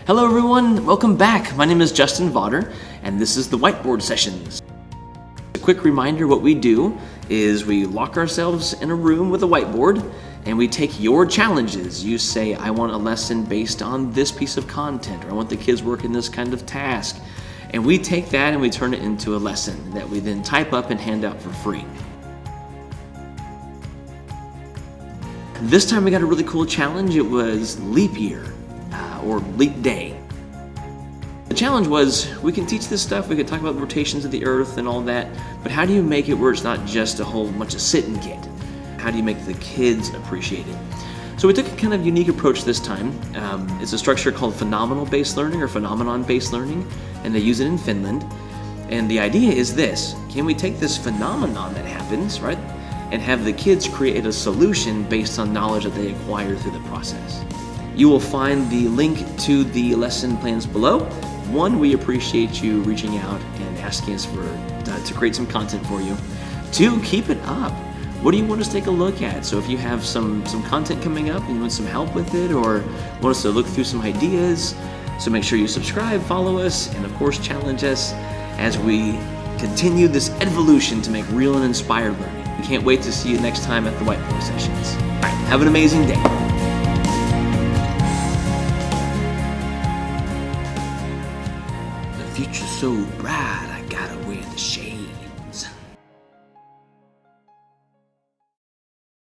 Hello everyone, welcome back. My name is Justin Vauder, and this is the Whiteboard Sessions. A quick reminder, what we do is we lock ourselves in a room with a whiteboard, and we take your challenges. You say, I want a lesson based on this piece of content, or I want the kids working this kind of task. And we take that and we turn it into a lesson that we then type up and hand out for free. This time we got a really cool challenge. It was leap year. Or leap day. The challenge was, we can teach this stuff, we could talk about the rotations of the earth and all that, but how do you make it where it's not just a whole bunch of sit and get? How do you make the kids appreciate it? So we took a kind of unique approach this time. It's a structure called phenomenal-based learning or phenomenon-based learning, and they use it in Finland. And the idea is this: can we take this phenomenon that happens, right, and have the kids create a solution based on knowledge that they acquire through the process? You will find the link to the lesson plans below. One, we appreciate you reaching out and asking us to create some content for you. Two, keep it up. What do you want us to take a look at? So if you have some content coming up and you want some help with it, or want us to look through some ideas, so make sure you subscribe, follow us, and of course challenge us as we continue this evolution to make real and inspired learning. We can't wait to see you next time at the Whiteboard Sessions. All right, have an amazing day. Future so bright.